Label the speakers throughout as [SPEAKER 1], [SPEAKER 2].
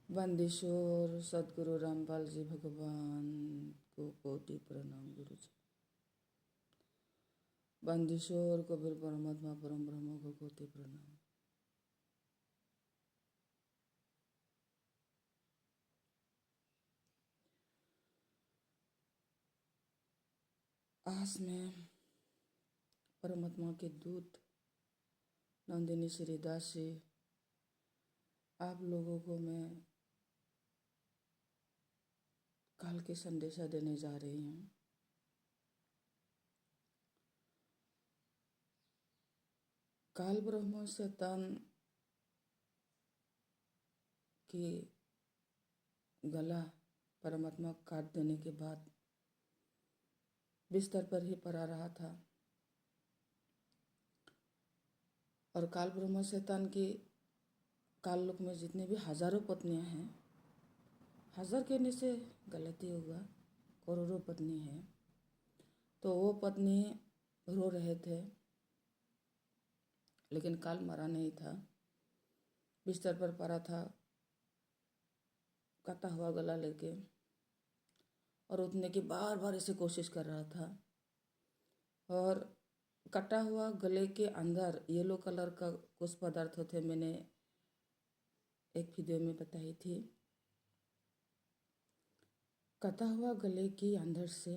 [SPEAKER 1] बंदीश्वर सदगुरु रामपाल जी भगवान को कोटि प्रणाम गुरु जी। बंदीश्वर कबीर परमात्मा परम ब्रह्म को कोटि प्रणाम। आज मैं परमात्मा के दूत नंदिनी श्रीदास जी आप लोगों को मैं काल के संदेशा देने जा रही हूँ। काल ब्रह्म शैतान की गला परमात्मा काट देने के बाद बिस्तर पर ही पड़ा रहा था और काल ब्रह्म शैतान की काल लोक में जितने भी हजारों पत्नियां हैं, हजार कहने से गलती होगा, करोड़ों पत्नी है, तो वो पत्नी रो रहे थे, लेकिन काल मरा नहीं था, बिस्तर पर पड़ा था कटा हुआ गला लेके और उठने की बार बार ऐसे कोशिश कर रहा था। और कटा हुआ गले के अंदर येलो कलर का कुछ पदार्थ थे, मैंने एक वीडियो में बताई थी। कटा हुआ गले के अंदर से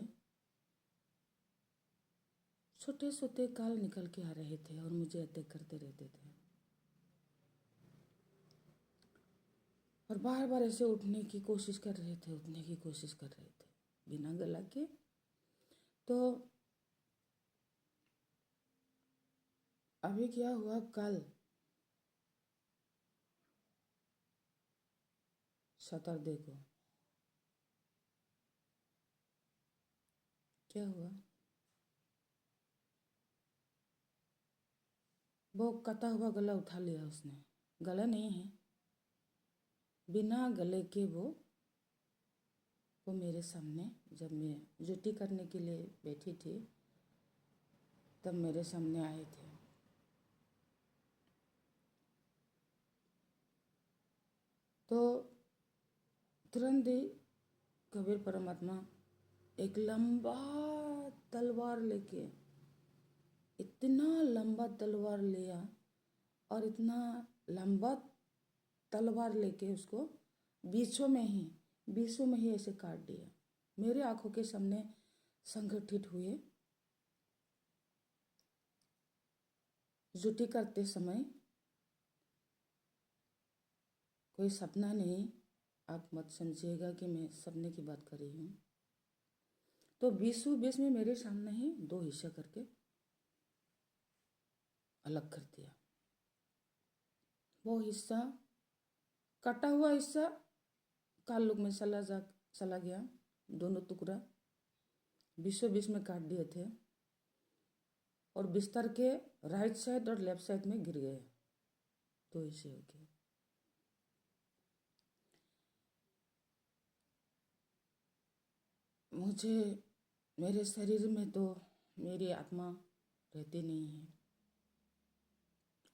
[SPEAKER 1] छोटे छोटे काल निकल के आ रहे थे और मुझे अटैक करते रहते थे और बार बार ऐसे उठने की कोशिश कर रहे थे, उठने की कोशिश कर रहे थे बिना गला के। तो अभी क्या हुआ, कल सैटरडे को क्या हुआ, वो कटा हुआ गला उठा लिया उसने। गला नहीं है, बिना गले के वो मेरे सामने, जब मैं ड्यूटी करने के लिए बैठी थी तब मेरे सामने आए थे। तो तुरंत ही कबीर परमात्मा एक लंबा तलवार लेके, इतना लंबा तलवार लिया और इतना लंबा तलवार लेके उसको बीचों में ही ऐसे काट दिया। मेरे आंखों के सामने संगठित हुए। ड्यूटी करते समय कोई सपना नहीं, आप मत समझिएगा कि मैं सपने की बात कर रही हूँ। तो बीच में मेरे सामने ही दो हिस्सा करके अलग कर दिया। वो हिस्सा, कटा हुआ हिस्सा काल लोक में चला गया, दोनों टुकड़ा बीच में काट दिए थे और बिस्तर के राइट साइड और लेफ्ट साइड में गिर गए, दो हिस्से हो गए। मुझे, मेरे शरीर में तो मेरी आत्मा रहती नहीं है,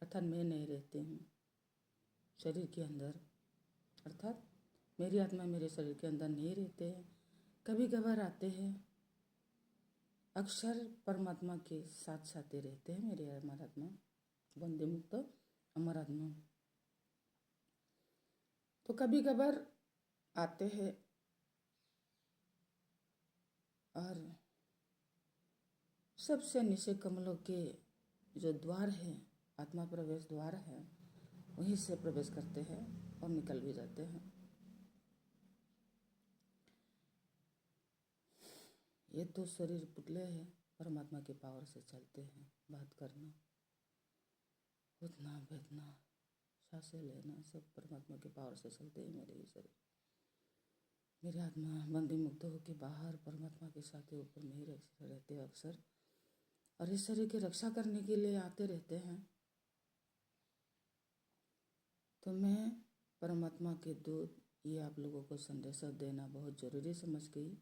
[SPEAKER 1] अर्थात मैं नहीं रहती हूँ शरीर के अंदर, अर्थात मेरी आत्मा मेरे शरीर के अंदर नहीं रहते हैं। कभी कभार आते हैं, अक्सर परमात्मा के साथ साथ रहते हैं मेरे अमर आत्मा, बंदे मुक्त अमर आत्मा। तो कभी कभार आते हैं और सबसे नीचे कमलों के जो द्वार है, आत्मा प्रवेश द्वार है, वहीं से प्रवेश करते हैं और निकल भी जाते हैं। ये तो शरीर पुतले हैं, परमात्मा के पावर से चलते हैं। बात करना, उठना, बैठना, सांसें लेना, सब परमात्मा के पावर से चलते हैं मेरे ही शरीर। मेरी आत्मा बंदी मुक्त होकर बाहर परमात्मा के साथ ऊपर में ही रहते हैं अक्सर, और इस शरीर की रक्षा करने के लिए आते रहते हैं। तो मैं परमात्मा के दूत, ये आप लोगों को संदेशा देना बहुत ज़रूरी समझ गई,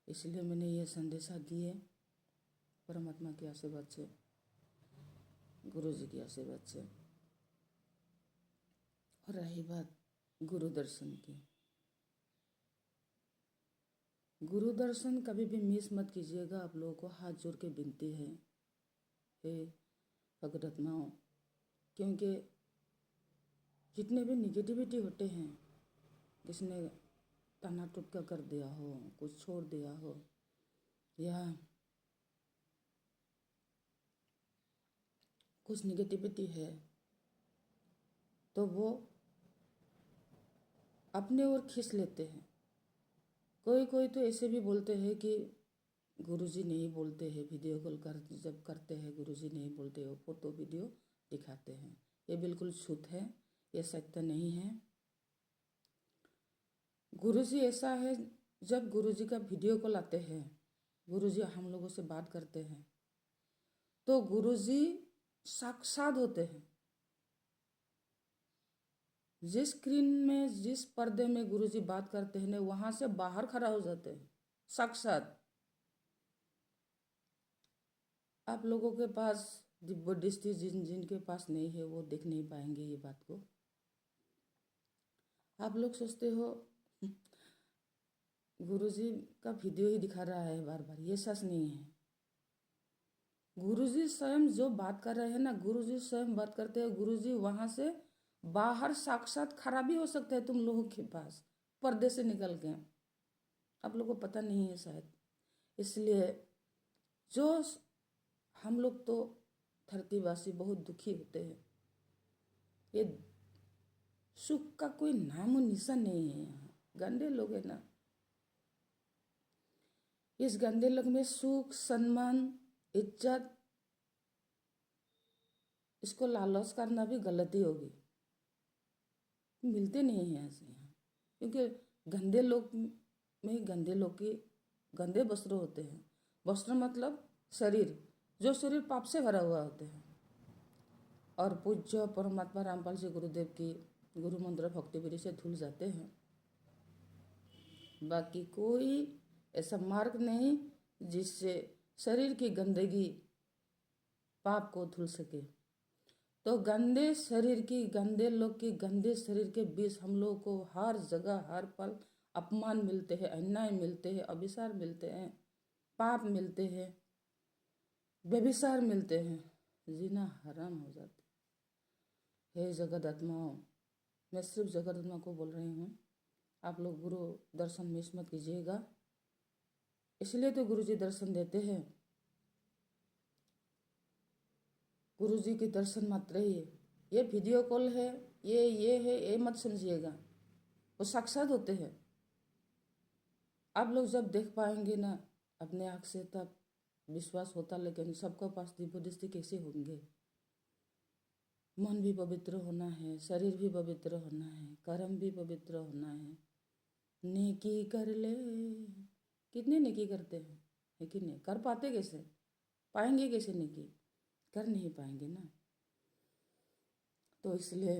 [SPEAKER 1] इसलिए मैंने ये संदेशा दिए परमात्मा के आशीर्वाद से, गुरु जी के आशीर्वाद से। और रही बात गुरु दर्शन की। गुरु दर्शन कभी भी मिस मत कीजिएगा। आप लोगों को हाथ जोड़ के विनती है, हे भगवत्माओं, क्योंकि जितने भी निगेटिविटी होते हैं, किसने तना टुटका कर दिया हो, कुछ छोड़ दिया हो, या कुछ निगेटिविटी है, तो वो अपने ओर खींच लेते हैं। कोई कोई तो ऐसे भी बोलते हैं कि गुरुजी नहीं बोलते हैं, वीडियो कॉल कर जब करते हैं गुरुजी नहीं बोलते हो, फोटो वीडियो दिखाते हैं। ये बिल्कुल झूठ है, ये सत्य नहीं है। गुरुजी ऐसा है, जब गुरुजी का वीडियो कॉल आते हैं, गुरुजी हम लोगों से बात करते हैं, तो गुरुजी साक्षात होते हैं। जिस स्क्रीन में, जिस पर्दे में गुरुजी बात करते हैं ना, वहां से बाहर खड़ा हो जाते हैं साक्षात। आप लोगों के पास दिव्य दृष्टि जिनके पास नहीं है वो देख नहीं पाएंगे ये बात को। आप लोग सोचते हो गुरुजी का वीडियो ही दिखा रहा है बार बार, ये सच नहीं है। गुरुजी स्वयं जो बात कर रहे हैं ना, गुरुजी स्वयं बात करते हैं। गुरुजी वहां से बाहर साक्षात खड़ा भी हो सकते हैं तुम लोगों के पास, पर्दे से निकल के। आप लोगों को पता नहीं है शायद, इसलिए जो हम लोग तो धरतीवासी बहुत दुखी होते हैं। ये सुख का कोई नाम और निशान नहीं है। यहाँ गंदे लोग है ना, इस गंदे लोग में सुख, सम्मान, इज्जत, इसको लालच करना भी गलती होगी। मिलते नहीं हैं ऐसे यहाँ, क्योंकि गंदे लोग में गंदे लोग की गंदे वस्त्र होते हैं। वस्त्र मतलब शरीर, जो शरीर पाप से भरा हुआ होते हैं। और पूज्य परमात्मा रामपाल जी गुरुदेव की गुरु मंत्र भक्ति से धुल जाते हैं। बाकी कोई ऐसा मार्ग नहीं जिससे शरीर की गंदगी पाप को धुल सके। तो गंदे शरीर की, गंदे लोग की गंदे शरीर के बीच हम लोग को हर जगह हर पल अपमान मिलते हैं, अन्याय मिलते हैं, अभिशाप मिलते हैं, पाप मिलते हैं, व्यभिचार मिलते हैं, जीना हराम हो जाते। हे जगत आत्माओं, मैं सिर्फ जगत आत्मा को बोल रही हूँ, आप लोग गुरु दर्शन मिस मत कीजिएगा। इसलिए तो गुरु जी दर्शन देते हैं। गुरु जी के दर्शन मात्र ही है, ये वीडियो कॉल है, ये है, ये मत समझिएगा। वो साक्षात होते हैं। आप लोग जब देख पाएंगे ना अपने आँख से, तब विश्वास होता। लेकिन सबके पास दिव्य दृष्टि कैसे होंगे? मन भी पवित्र होना है, शरीर भी पवित्र होना है, कर्म भी पवित्र होना है। नेकी कर ले, कितने नेकी करते हैं, है कि नहीं? कर पाते कैसे? पाएंगे कैसे नेकी? कर नहीं पाएंगे ना। तो इसलिए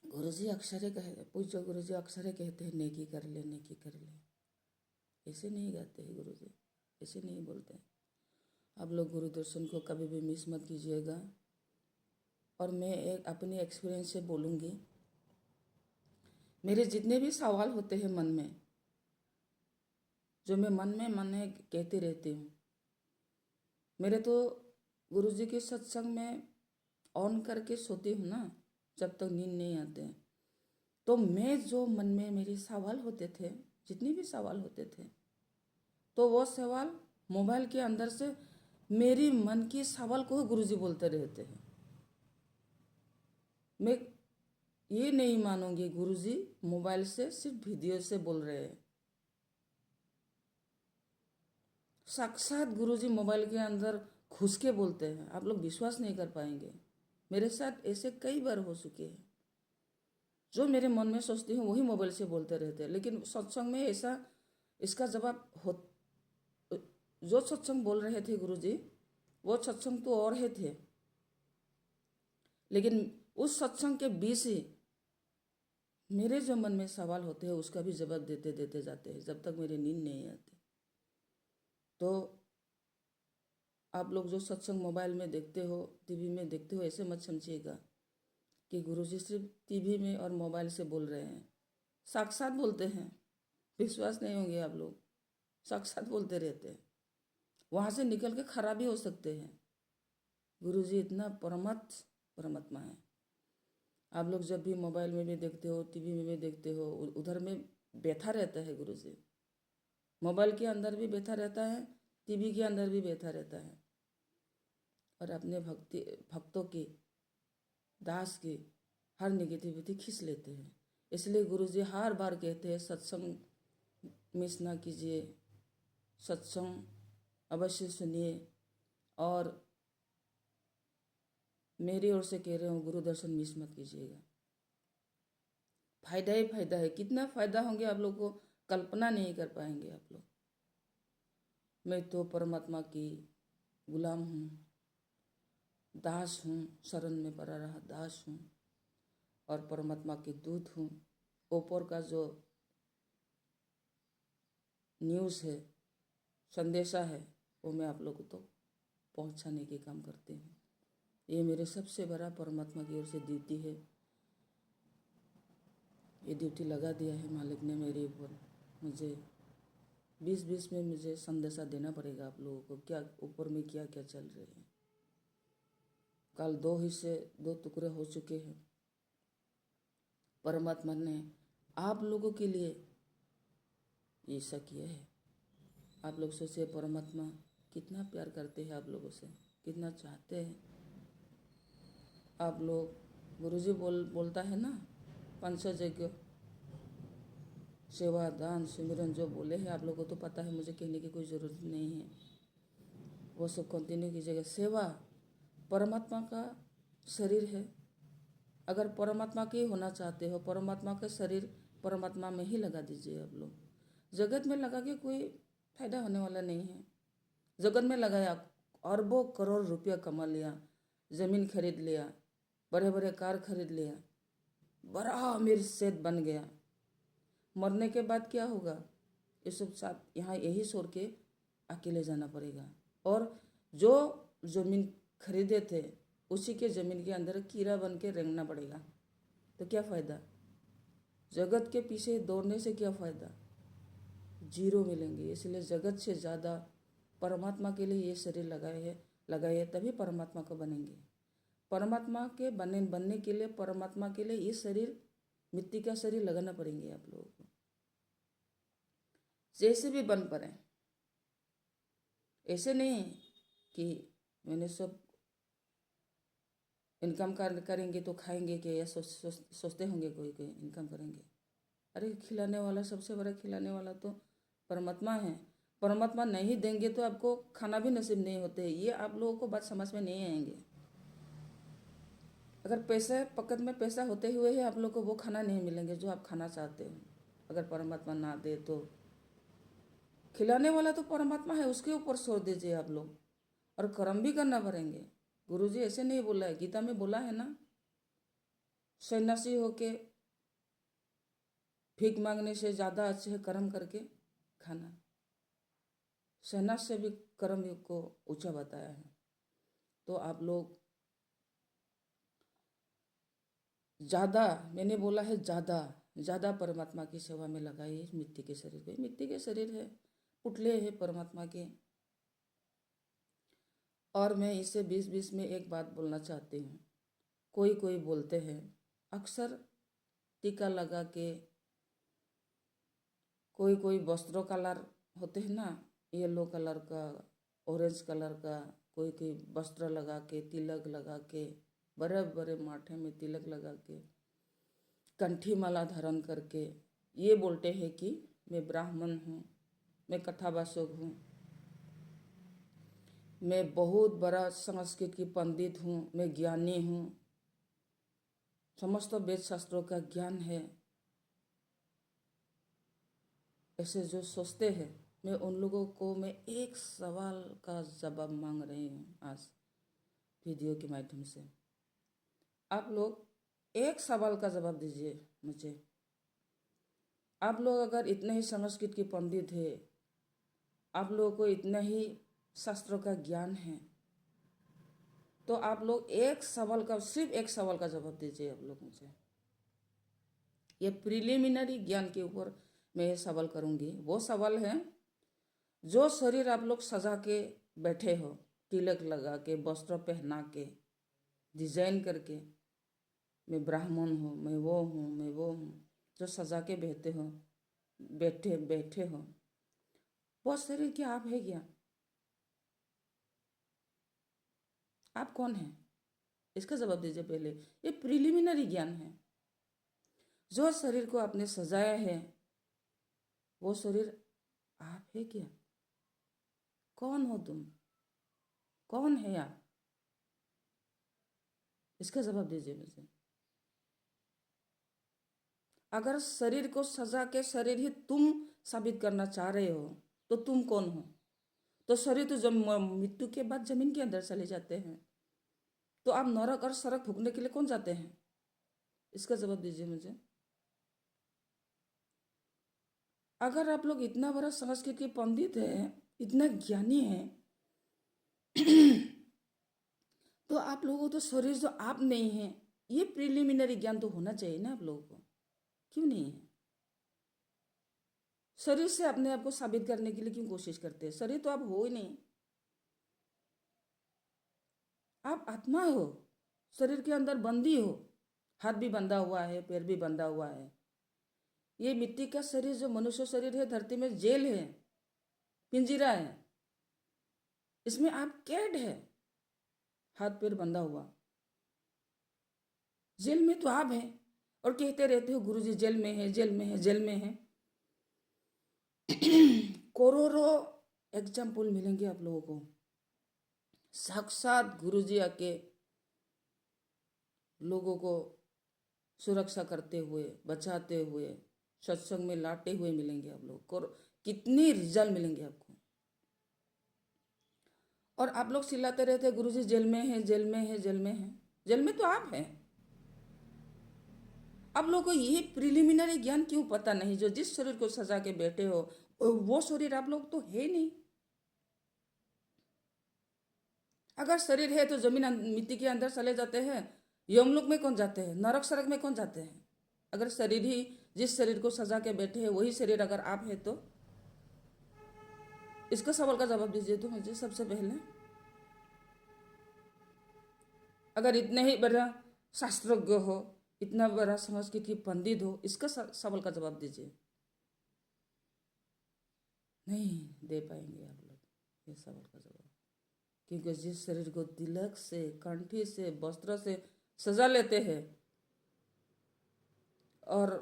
[SPEAKER 1] गुरुजी अक्सर कहते, पूज्य गुरुजी अक्सर कहते हैं नेकी कर ले, नेकी कर ले। ऐसे नहीं गाते हैं गुरुजी, ऐसे नहीं बोलते हैं। आप लोग गुरु दर्शन को कभी भी मिस मत कीजिएगा। और मैं एक अपनी एक्सपीरियंस से बोलूँगी। मेरे जितने भी सवाल होते हैं मन में, जो मैं मन में कहती रहती हूँ, मेरे तो गुरुजी के सत्संग में ऑन करके सोती हूँ ना, जब तक नींद नहीं आते हैं, तो मैं जो मन में मेरे सवाल होते थे, जितने भी सवाल होते थे, तो वो सवाल मोबाइल के अंदर से मेरी मन की सवाल को गुरुजी बोलते रहते हैं। मैं ये नहीं मानूंगी गुरुजी मोबाइल से सिर्फ वीडियो से बोल रहे हैं। साक्षात गुरुजी मोबाइल के अंदर घुस के बोलते हैं। आप लोग विश्वास नहीं कर पाएंगे। मेरे साथ ऐसे कई बार हो चुके हैं। जो मेरे मन में सोचती हूँ वही मोबाइल से बोलते रहते हैं। लेकिन सत्संग में ऐसा, इसका जवाब हो, जो सत्संग बोल रहे थे गुरुजी, वो सत्संग तो और ही थे, लेकिन उस सत्संग के बीच ही मेरे जो मन में सवाल होते हैं उसका भी जवाब देते देते जाते हैं, जब तक मेरी नींद नहीं आती। तो आप लोग जो सत्संग मोबाइल में देखते हो, टीवी में देखते हो, ऐसे मत समझिएगा कि गुरुजी सिर्फ टीवी में और मोबाइल से बोल रहे हैं। साक्षात बोलते हैं, विश्वास नहीं होंगे आप लोग, साक्षात बोलते रहते हैं। वहाँ से निकल के खराब भी हो सकते हैं। गुरुजी इतना परमात्मा है। आप लोग जब भी मोबाइल में भी देखते हो, टीवी में भी देखते हो, उधर में बैठा रहता है गुरुजी। मोबाइल के अंदर भी बैठा रहता है, टीवी के अंदर भी बैठा रहता है, और अपने भक्तों की, दास की हर नेगेटिविटी खींच लेते हैं। इसलिए गुरुजी हर बार कहते हैं सत्संग मिस ना कीजिए, सत्संग अवश्य सुनिए। और मेरी ओर से कह रहे हूँ, गुरु दर्शन मिस मत कीजिएगा। फायदा ही फायदा है। कितना फायदा होंगे आप लोग को कल्पना नहीं कर पाएंगे आप लोग। मैं तो परमात्मा की गुलाम हूँ, दास हूँ, शरण में पड़ा रहा दास हूँ, और परमात्मा की दूत हूँ। ऊपर का जो न्यूज़ है, संदेशा है, वो मैं आप लोगों को पहुँचाने के काम करती हूँ। ये मेरे सबसे बड़ा परमात्मा की ओर से ड्यूटी है। ये ड्यूटी लगा दिया है मालिक ने मेरे ऊपर। मुझे 20-20 में मुझे संदेशा देना पड़ेगा आप लोगों को, क्या ऊपर में क्या क्या चल रहे हैं। कल 2 हिस्से 2 टुकड़े हो चुके हैं। परमात्मा ने आप लोगों के लिए ऐसा किया है। आप लोग सोचिए, परमात्मा कितना प्यार करते हैं आप लोगों से, कितना चाहते हैं आप लोग। गुरुजी बोलता है ना, 500 यज्ञ, सेवा, दान, सिमरन जो बोले हैं आप लोगों को तो पता है, मुझे कहने की कोई ज़रूरत नहीं है। वो सब कंटिन्यू कीजिएगा। सेवा परमात्मा का शरीर है। अगर परमात्मा के ही होना चाहते हो, परमात्मा का शरीर परमात्मा में ही लगा दीजिए आप लोग। जगत में लगा के कोई फायदा होने वाला नहीं है। जगत में लगाया, अरबों करोड़ रुपया कमा लिया, ज़मीन खरीद लिया, बड़े बड़े कार खरीद लिया, बड़ा अमीर सेठ बन गया। मरने के बाद क्या होगा? ये सब साथ यहाँ यही छोड़ के अकेले जाना पड़ेगा। और जो ज़मीन खरीदे थे, उसी के ज़मीन के अंदर कीड़ा बन के रेंगना पड़ेगा। तो क्या फ़ायदा? जगत के पीछे दौड़ने से क्या फ़ायदा? जीरो मिलेंगे। इसलिए जगत से ज़्यादा परमात्मा के लिए ये शरीर लगाए तभी परमात्मा को बनेंगे। परमात्मा के बनने के लिए, परमात्मा के लिए ये शरीर, मिट्टी का शरीर लगाना पड़ेंगे आप लोगों को। जैसे भी बन पड़े, ऐसे नहीं कि मैंने सब इनकम करेंगे तो खाएंगे कि, या सोचते होंगे कोई कोई इनकम करेंगे। अरे खिलाने वाला, सबसे बड़ा खिलाने वाला तो परमात्मा है। परमात्मा नहीं देंगे तो आपको खाना भी नसीब नहीं होते। ये आप लोगों को बात समझ में नहीं आएंगे। अगर पैसे पकड़ में पैसा होते हुए ही आप लोग को वो खाना नहीं मिलेंगे जो आप खाना चाहते हो। अगर परमात्मा ना दे तो खिलाने वाला तो परमात्मा है, उसके ऊपर छोड़ दीजिए आप लोग, और कर्म भी करना पड़ेंगे। गुरुजी ऐसे नहीं बोला है, गीता में बोला है ना, सन्यासी होके भीख मांगने से ज़्यादा अच्छे है कर्म करके खाना। सन्यास से भी कर्म योग को ऊंचा बताया है। तो आप लोग ज़्यादा, मैंने बोला है ज़्यादा परमात्मा की सेवा में लगाइए। मिट्टी के शरीर को, मिट्टी के शरीर है, पुतले है परमात्मा के। और मैं इसे 20-20 में एक बात बोलना चाहती हूँ। कोई बोलते हैं, अक्सर टीका लगा के, कोई वस्त्रों कलर होते हैं ना, येलो कलर का, ऑरेंज कलर का, कोई वस्त्र लगा के, तिलक लगा के, बड़े बड़े माथे में तिलक लगा के, कंठी माला धारण करके ये बोलते हैं कि मैं ब्राह्मण हूँ, मैं कथावाचक हूँ, मैं बहुत बड़ा संस्कृत की पंडित हूँ, मैं ज्ञानी हूँ, समस्त वेद शास्त्रों का ज्ञान है। ऐसे जो सोचते हैं, मैं उन लोगों को मैं एक सवाल का जवाब मांग रही हूँ आज वीडियो के माध्यम से। आप लोग एक सवाल का जवाब दीजिए मुझे। आप लोग अगर इतने ही संस्कृत के पंडित है, आप लोगों को इतना ही शास्त्रों का ज्ञान है, तो आप लोग सिर्फ एक सवाल का जवाब दीजिए आप लोग मुझे। ये प्रिलिमिनरी ज्ञान के ऊपर मैं ये सवाल करूंगी। वो सवाल है, जो शरीर आप लोग सजा के बैठे हो, तिलक लगा के, वस्त्र पहना के, डिजाइन करके, मैं ब्राह्मण हूँ, मैं वो हूँ, मैं वो हूँ, जो सजा के बैठे बैठे हो, वो शरीर क्या आप है क्या? आप कौन हैं? इसका जवाब दीजिए पहले। ये प्रिलिमिनरी ज्ञान है। जो शरीर को आपने सजाया है, वो शरीर आप है क्या? कौन हो तुम? कौन है आप? इसका जवाब दीजिए मुझे। अगर शरीर को सजा के शरीर ही तुम साबित करना चाह रहे हो, तो तुम कौन हो? तो शरीर तो जब मृत्यु के बाद जमीन के अंदर चले जाते हैं, तो आप नरक और सरक भोगने के लिए कौन जाते हैं? इसका जवाब दीजिए मुझे। अगर आप लोग इतना बड़ा संस्कृत के पंडित है, इतना ज्ञानी है, तो आप लोगों को तो शरीर जो आप नहीं है, ये प्रिलिमिनरी ज्ञान तो होना चाहिए ना आप लोगों को। क्यों नहीं है? शरीर से अपने आप को साबित करने के लिए क्यों कोशिश करते हैं? शरीर तो आप हो ही नहीं, आप आत्मा हो, शरीर के अंदर बंदी हो। हाथ भी बंधा हुआ है, पैर भी बंधा हुआ है। ये मिट्टी का शरीर जो मनुष्य शरीर है, धरती में जेल है, पिंजरा है, इसमें आप कैद है, हाथ पैर बंधा हुआ। जेल में तो आप हैं, और कहते रहते हो गुरुजी जेल में है, जेल में है, जेल में है। करोड़ों एग्जाम्पल मिलेंगे आप लोगों को। साक्षात गुरुजी आके लोगों को सुरक्षा करते हुए, बचाते हुए, सत्संग में लाते हुए मिलेंगे आप लोग को। कितनी रिजल्ट मिलेंगे आपको। और आप लोग चिल्लाते रहते हैं गुरुजी जेल में है, जेल में है, जेल में है। जेल में तो आप हैं। आप लोगों को ये प्रिलिमिनरी ज्ञान क्यों पता नहीं? जो जिस शरीर को सजा के बैठे हो, वो शरीर आप लोग तो है नहीं। अगर शरीर है तो जमीन मिट्टी के अंदर चले जाते हैं, यमलोक में कौन जाते हैं, नरक सरक में कौन जाते हैं? अगर शरीर ही, जिस शरीर को सजा के बैठे हैं, वही शरीर अगर आप है, तो इसका सवाल का जवाब दीजिए तो मुझे सबसे पहले। अगर इतने ही बड़ा शास्त्रज्ञ हो, इतना बड़ा संस्कृत की पंडित हो, इसका सवाल का जवाब दीजिए। नहीं दे पाएंगे आप लोग ये सवाल का जवाब, क्योंकि जिस शरीर को तिलक से, कंठी से, वस्त्र से सजा लेते हैं, और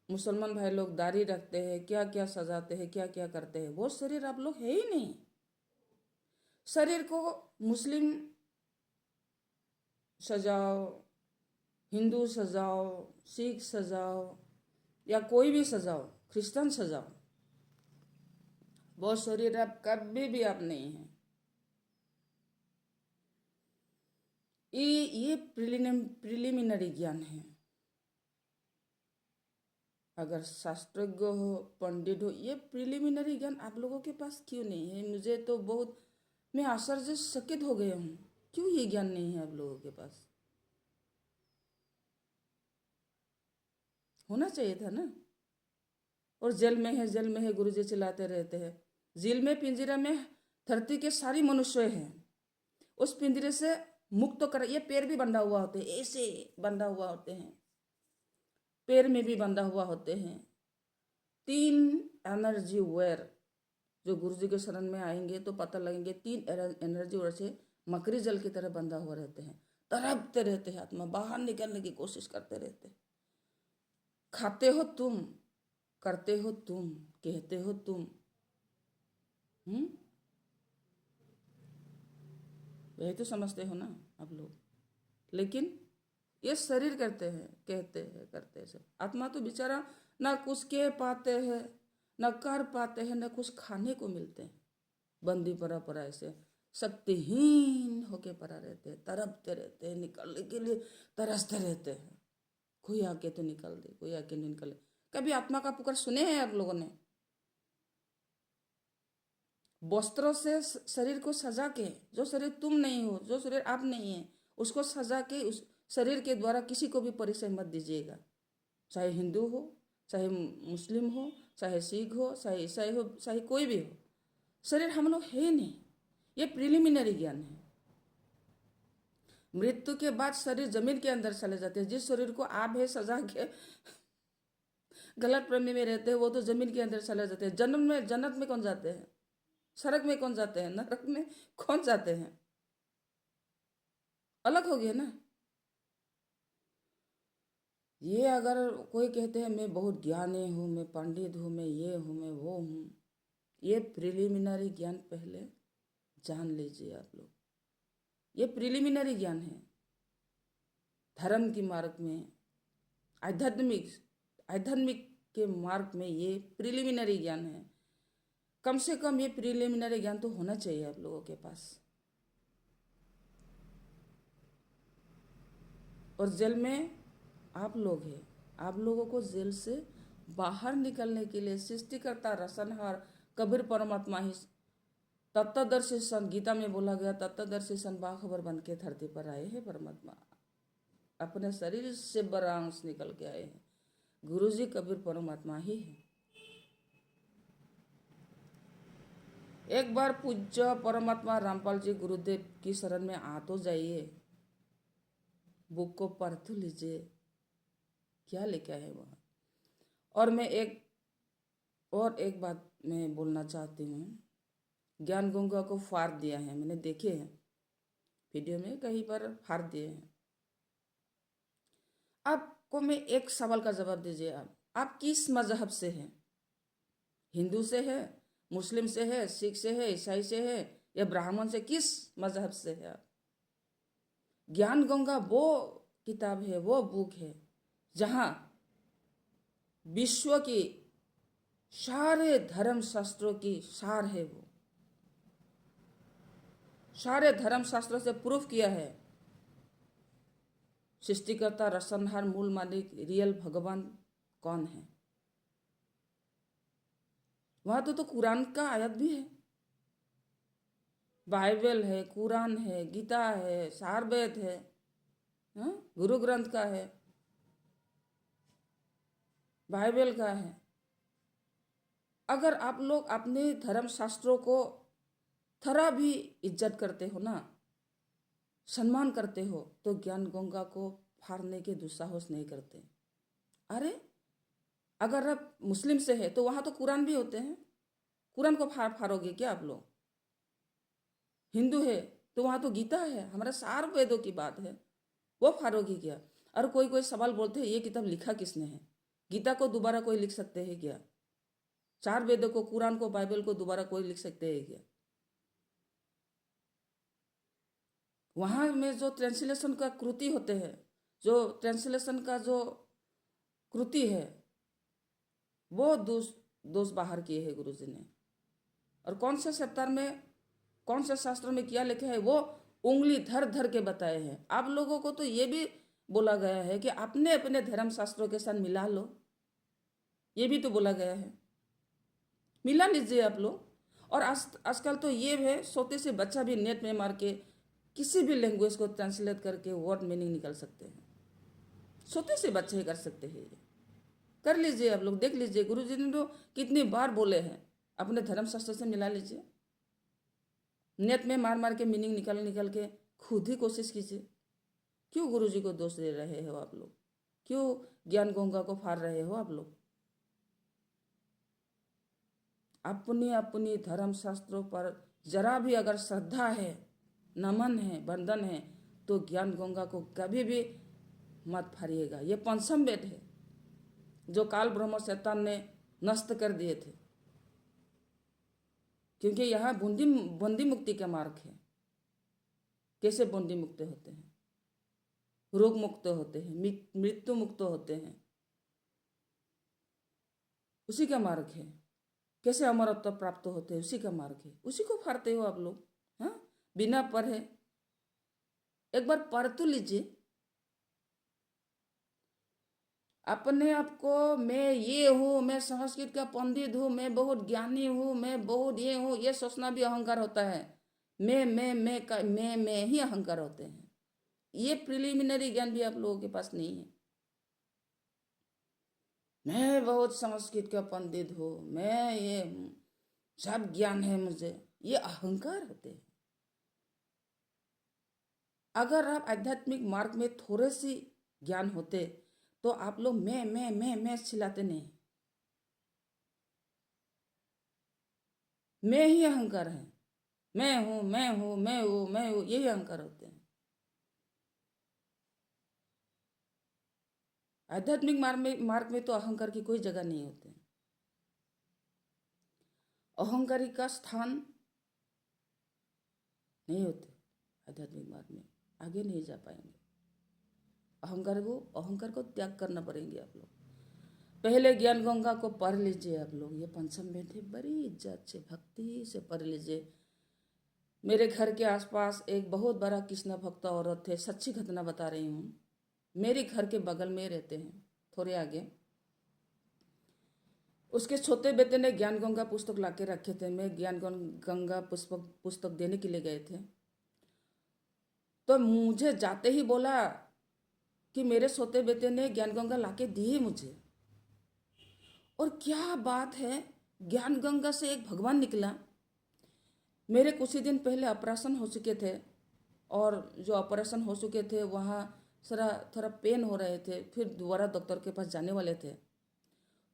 [SPEAKER 1] मुसलमान भाई लोग दाढ़ी रखते हैं, क्या क्या सजाते हैं, क्या क्या करते हैं, वो शरीर आप लोग है ही नहीं। शरीर को मुस्लिम सजाओ, हिंदू सजाओ, सिख सजाओ, या कोई भी सजाओ, क्रिश्चियन सजाओ, वो शरीर आप कभी भी आप नहीं है। ये प्रिलिमिनरी ज्ञान है। अगर शास्त्रज्ञ हो, पंडित हो, ये प्रिलिमिनरी ज्ञान आप लोगों के पास क्यों नहीं है? मुझे तो बहुत, मैं आश्चर्यचकित हो गया हूँ, क्यों ये ज्ञान नहीं है आप लोगों के पास? होना चाहिए था ना। और जेल में है, जेल में है, गुरुजी चिल्लाते रहते हैं। जेल में, पिंजरे में धरती के सारी मनुष्य हैं, उस पिंजरे से मुक्त कर। ये पैर भी बंधा हुआ होते हैं, ऐसे बंधा हुआ होते हैं, पैर में भी बंधा हुआ होते हैं। 3 एनर्जी वेयर, जो गुरुजी के शरण में आएंगे तो पता लगेंगे, 3 एनर्जी वेयर से मकड़ी जल की तरह बंधा हुआ रहते हैं, तड़पते रहते हैं, आत्मा बाहर निकलने की कोशिश करते रहते हैं। खाते हो तुम, करते हो तुम, कहते हो तुम, यही तो समझते हो ना आप लोग। लेकिन ये शरीर करते हैं, कहते हैं, करते हैं सब। आत्मा तो बेचारा ना कुछ कह पाते हैं, ना कर पाते हैं, ना कुछ खाने को मिलते हैं। बंदी पड़ा पड़ा ऐसे शक्तिहीन होके पड़ा रहते हैं, तड़पते रहते हैं, निकलने के लिए तरसते रहते हैं। कोई आके तो निकल दे, कोई आके नहीं निकले। कभी आत्मा का पुकार सुने हैं आप लोगों ने? वस्त्रों से शरीर को सजा के, जो शरीर तुम नहीं हो, जो शरीर आप नहीं है, उसको सजा के उस शरीर के द्वारा किसी को भी परिचय मत दीजिएगा, चाहे हिंदू हो, चाहे मुस्लिम हो, चाहे सिख हो, चाहे ईसाई हो, चाहे कोई भी हो। शरीर हम लोग है नहीं, ये प्रिलिमिनरी ज्ञान है। मृत्यु के बाद शरीर जमीन के अंदर चले जाते हैं। जिस शरीर को आप है सजा के गलत प्रेमी में रहते हैं, वो तो जमीन के अंदर चले जाते हैं। जन्म में जन्नत में कौन जाते हैं? सड़क में कौन जाते हैं? नरक में कौन जाते हैं? अलग हो गया ना। ये अगर कोई कहते हैं मैं बहुत ज्ञानी हूँ, मैं पंडित हूँ, मैं ये हूँ, मैं वो हूँ, ये प्रिलिमिनरी ज्ञान पहले जान लीजिए आप लोग। ये प्रिलिमिनरी ज्ञान है। धर्म की मार्ग में, आध्यात्मिक के मार्ग में ये प्रिलिमिनरी ज्ञान है। कम से कम ये प्रिलिमिनरी ज्ञान तो होना चाहिए आप लोगों के पास। और जेल में आप लोग हैं, आप लोगों को जेल से बाहर निकलने के लिए सृष्टिकर्ता रचनहार कबीर परमात्मा ही तत्वदर्शी सन, गीता में बोला गया तत्वदर्शी सन बाखबर बन के धरती पर आए हैं। परमात्मा अपने शरीर से बड़ा अंश निकल के आए हैं। गुरुजी कबीर परमात्मा ही है। एक बार पूज्य परमात्मा रामपाल जी गुरुदेव की शरण में आ तो जाइए, बुक को पढ़ तो लीजिए, क्या लिखा है वहाँ। और मैं एक बात मैं बोलना चाहती हूँ। ज्ञान गंगा को फाड़ दिया है, मैंने देखे हैं वीडियो में, कहीं पर फाड़ दिए हैं। आपको मैं एक सवाल का जवाब दीजिए, आप किस मजहब से हैं? हिंदू से है, मुस्लिम से है, सिख से है, ईसाई से है, या ब्राह्मण से? किस मजहब से है आप? ज्ञान गंगा वो किताब है, वो बुक है जहाँ विश्व की सारे धर्म शास्त्रों की सार है। वो सारे धर्म शास्त्रों से प्रूफ किया है सृष्टिकर्ता रचनहार मूल मालिक रियल भगवान कौन है। वहां तो कुरान का आयत भी है, बाइबल है, कुरान है, गीता है, सार वेद है, गुरु ग्रंथ का है, बाइबल का है। अगर आप लोग अपने धर्म शास्त्रों को थोड़ा भी इज्जत करते हो ना, सम्मान करते हो, तो ज्ञान गंगा को फाड़ने के दुस्साहस नहीं करते। अरे अगर आप मुस्लिम से है तो वहां तो कुरान भी होते हैं, कुरान को फाड़ोगे क्या आप लोग? हिंदू है तो वहां तो गीता है, हमारा सार वेदों की बात है, वो फाड़ोगे क्या? और कोई सवाल बोलते हैं ये किताब लिखा किसने है? गीता को दोबारा कोई लिख सकते हैं क्या? चार वेदों को, कुरान को, बाइबल को दोबारा कोई लिख सकते हैं क्या? वहां में जो ट्रांसलेशन का कृति होते हैं, जो ट्रांसलेशन का जो कृति है, वो दोष बाहर किए हैं गुरुजी ने। और कौन से सप्ताह में, कौन से शास्त्र में क्या लिखा है, वो उंगली धर धर के बताए हैं। आप लोगों को तो ये भी बोला गया है कि अपने अपने धर्म शास्त्रों के साथ मिला लो, ये भी तो बोला गया है, मिला लीजिए आप लोग। और आजकल तो ये है, छोटे से बच्चा भी नेट में मार के किसी भी लैंग्वेज को ट्रांसलेट करके वर्ड मीनिंग निकाल सकते हैं। छोटे से बच्चे कर सकते हैं, ये कर लीजिए आप लोग, देख लीजिए। गुरुजी ने तो कितनी बार बोले हैं अपने धर्म शास्त्र से मिला लीजिए। नेट में मार मार के मीनिंग निकाल के खुद ही कोशिश कीजिए। क्यों गुरुजी को दोष दे रहे हो आप लोग? क्यों ज्ञान गंगा को फाड़ रहे हो आप लोग? अपनी अपनी धर्म शास्त्रों पर जरा भी अगर श्रद्धा है, नमन है, बंधन है, तो ज्ञान गंगा को कभी भी मत फाड़िएगा। ये पंचम वेद है जो काल ब्रह्म शैतान ने नष्ट कर दिए थे, क्योंकि यहाँ बंदी मुक्ति का मार्ग है। कैसे बंदी मुक्त होते हैं, रोग मुक्त होते हैं, मृत्यु मुक्त होते हैं, उसी का मार्ग है। कैसे अमरत्व प्राप्त होते हैं, उसी का मार्ग है। उसी को फाड़ते हो आप लोग, हाँ, बिना पढ़े। एक बार पढ़ तो लीजिए। अपने आप को मैं ये हूँ, मैं संस्कृत का पंडित हूँ, मैं बहुत ज्ञानी हूँ, मैं बहुत ये हूँ, ये सोचना भी अहंकार होता है। मैं ही अहंकार होते हैं। ये प्रिलिमिनरी ज्ञान भी आप लोगों के पास नहीं है। मैं बहुत संस्कृत का पंडित हूँ, मैं ये सब ज्ञान है मुझे, ये अहंकार होते हैं। अगर आप आध्यात्मिक मार्ग में थोड़े सी ज्ञान होते तो आप लोग मैं चिल्लाते नहीं। मैं ही अहंकार है, मैं हूँ मैं हूँ मैं हूँ मैं हूँ, यही अहंकार होते हैं। आध्यात्मिक मार्ग में तो अहंकार की कोई जगह नहीं होती। अहंकारी का स्थान नहीं होते आध्यात्मिक मार्ग में, आगे नहीं जा पाएंगे। अहंकार को त्याग करना पड़ेंगे आप लोग। पहले ज्ञान गंगा को पढ़ लीजिए आप लोग, ये पंचम वेद है, बड़ी इज्जत से भक्ति से पढ़ लीजिए। मेरे घर के आसपास एक बहुत बड़ा कृष्ण भक्त औरत थे, सच्ची घटना बता रही हूँ। मेरे घर के बगल में रहते हैं, थोड़े आगे। उसके छोटे बेटे ने ज्ञान गंगा पुस्तक लाके रखे थे। मैं ज्ञान गंगा पुस्तक देने के लिए गए थे, तो मुझे जाते ही बोला कि मेरे छोटे बेटे ने ज्ञान गंगा लाके दी है मुझे। और क्या बात है, ज्ञान गंगा से एक भगवान निकला। मेरे कुछ ही दिन पहले ऑपरेशन हो चुके थे, और जो ऑपरेशन हो चुके थे वहाँ थोड़ा पेन हो रहे थे, फिर दोबारा डॉक्टर के पास जाने वाले थे।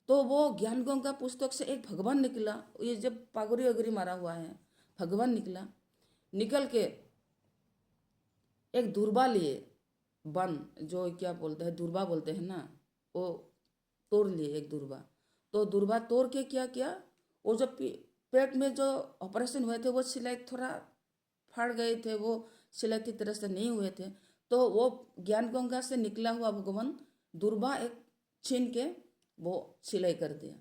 [SPEAKER 1] तो वो ज्ञान गंगा पुस्तक से एक भगवान निकला, ये जब पागुरी वगैरी मारा हुआ है, भगवान निकला। निकल के एक दूरबा लिए, बन जो क्या बोलते हैं, दूरबा बोलते हैं ना, वो तोड़ लिए एक दूरबा। तो दूरबा तोड़ के क्या किया, वो जो पेट में जो ऑपरेशन हुए थे वो सिलाई थोड़ा फट गए थे, वो सिलाई की तरह से नहीं हुए थे। तो वो ज्ञान गंगा से निकला हुआ भगवान दूरबा एक छीन के वो सिलाई कर दिया।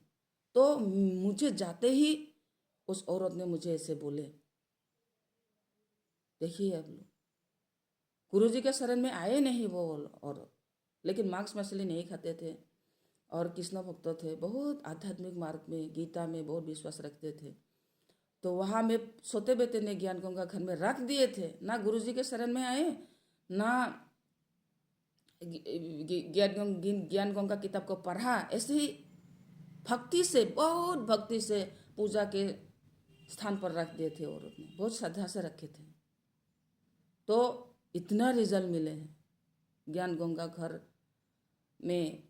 [SPEAKER 1] तो मुझे जाते ही उस औरत ने मुझे ऐसे बोले, देखिए आप लोग, गुरु जी के शरण में आए नहीं वो औरत, लेकिन मांस मछली नहीं खाते थे और कृष्ण भक्त थे, बहुत आध्यात्मिक मार्ग में गीता में बहुत विश्वास रखते थे। तो वहाँ में सोते बेटे ने ज्ञान गंगा घर में रख दिए थे, ना गुरु जी के शरण में आए, ना ज्ञान गंगा किताब को पढ़ा, ऐसे ही भक्ति से, बहुत भक्ति से पूजा के स्थान पर रख दिए थे औरत ने, बहुत श्रद्धा से रखे थे। तो इतना रिजल्ट मिले हैं ज्ञान गंगा घर में,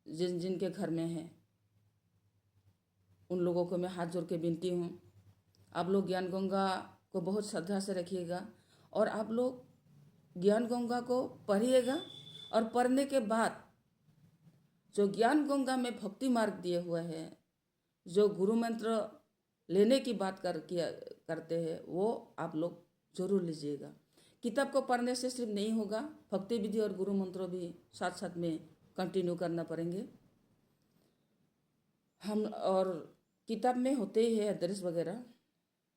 [SPEAKER 1] जिनके घर में है उन लोगों को मैं हाथ जोड़ के विनती हूँ, आप लोग ज्ञान गंगा को बहुत श्रद्धा से रखिएगा, और आप लोग ज्ञान गंगा को पढ़िएगा। और पढ़ने के बाद जो ज्ञान गंगा में भक्ति मार्ग दिए हुए हैं, जो गुरु मंत्र लेने की बात करते हैं, वो आप लोग जरूर लीजिएगा। किताब को पढ़ने से सिर्फ नहीं होगा, भक्ति विधि और गुरु मंत्र भी साथ साथ में कंटिन्यू करना पड़ेंगे हम। और किताब में होते ही है एड्रेस वगैरह,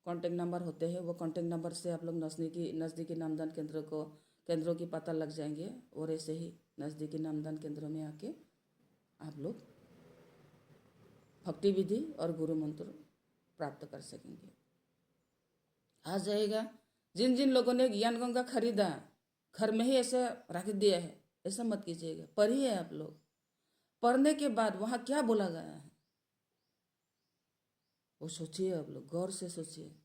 [SPEAKER 1] कॉन्टेक्ट नंबर होते हैं, वो कॉन्टेक्ट नंबर से आप लोग नज़दीकी नामदान केंद्रों की पता लग जाएंगे, और ऐसे ही नज़दीकी नामदान केंद्रों में आके आप लोग भक्ति विधि और गुरु मंत्र प्राप्त कर सकेंगे। आ जाएगा। जिन जिन लोगों ने ज्ञान गंगा खरीदा, घर में ही ऐसा रख दिया है, ऐसा मत कीजिएगा। पढ़िए आप लोग, पढ़ने के बाद वहाँ क्या बोला गया है वो सोचिए, आप लोग गौर से सोचिए।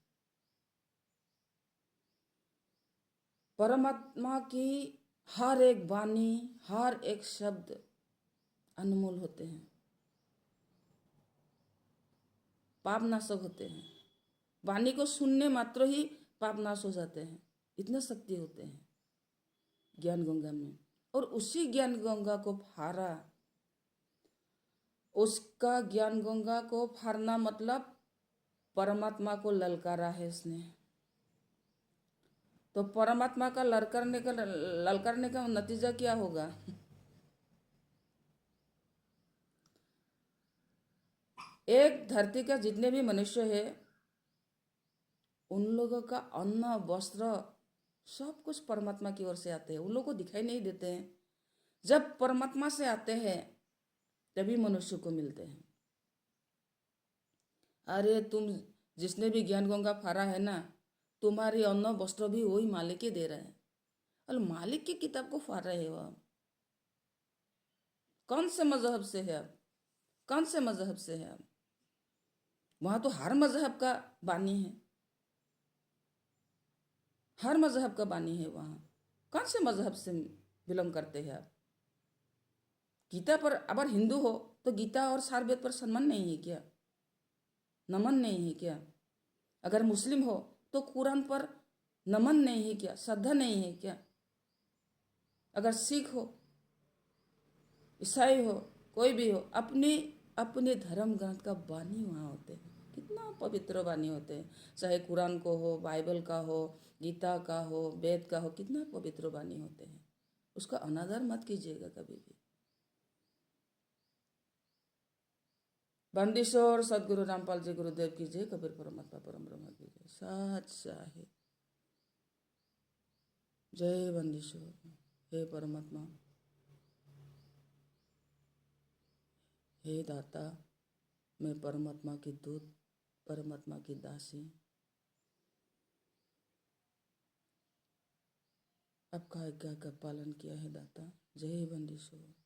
[SPEAKER 1] परमात्मा की हर एक वाणी, हर एक शब्द अनमोल होते हैं, पापनाशक होते हैं। वाणी को सुनने मात्र ही पाप नाश हो जाते हैं, इतने शक्ति होते हैं ज्ञान गंगा में। और उसी ज्ञान गंगा को फाड़ा, उसका ज्ञान गंगा को फाड़ना मतलब परमात्मा को ललकारा है इसने। तो परमात्मा का ललकारने का नतीजा क्या होगा? एक धरती का जितने भी मनुष्य है, उन लोगों का अन्न वस्त्र सब कुछ परमात्मा की ओर से आते हैं, उन लोगों को दिखाई नहीं देते हैं। जब परमात्मा से आते हैं तभी मनुष्य को मिलते हैं। अरे तुम जिसने भी ज्ञान गंगा फाड़ा है ना, तुम्हारी अन्न वस्त्र भी वही मालिक ही दे रहा है। अल मालिक की किताब को फाड़ रहे हो आप? कौन से मजहब से है आप? कौन से मजहब से है आप? वहां तो हर मजहब का बानी है, हर मजहब का बानी है वहां। कौन से मजहब से बिलोंग करते हैं आप? गीता पर अगर हिंदू हो तो गीता और सार वेद पर सम्मान नहीं है क्या? नमन नहीं है क्या? अगर मुस्लिम हो तो कुरान पर नमन नहीं है क्या? श्रद्धा नहीं है क्या? अगर सिख हो, ईसाई हो, कोई भी हो, अपने अपने धर्म ग्रंथ का बानी वहाँ होते हैं। कितना पवित्र बानी होते हैं, चाहे कुरान को हो, बाइबल का हो, गीता का हो, वेद का हो, कितना पवित्र बानी होते हैं। उसका अनादर मत कीजिएगा कभी भी। बंदिशोर सदगुरु रामपाल जी गुरुदेव की जय, कबीर परमात्मा परम ब्रह्म की जय, सच चाहे जय बंदिशोर। हे परमात्मा, हे दाता, मैं परमात्मा की दूत, परमात्मा की दासी, आपका आज्ञा का पालन किया है दाता। जय बंदिशोर।